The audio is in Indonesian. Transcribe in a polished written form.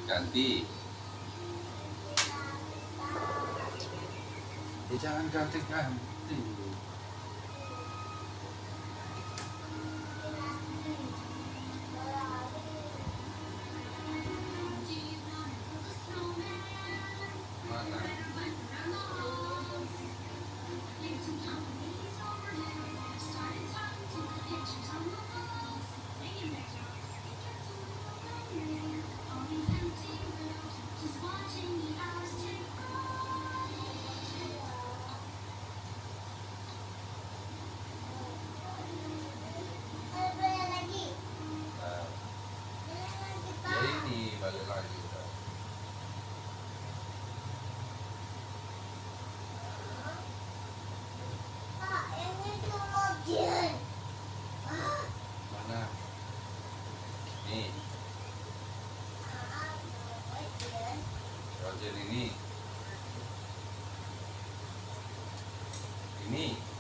Ganti. Ya jangan ganti-ganti. Mana? Nah, ya ini balik lagi udah. Mana? Nih, Roger ini. Ini.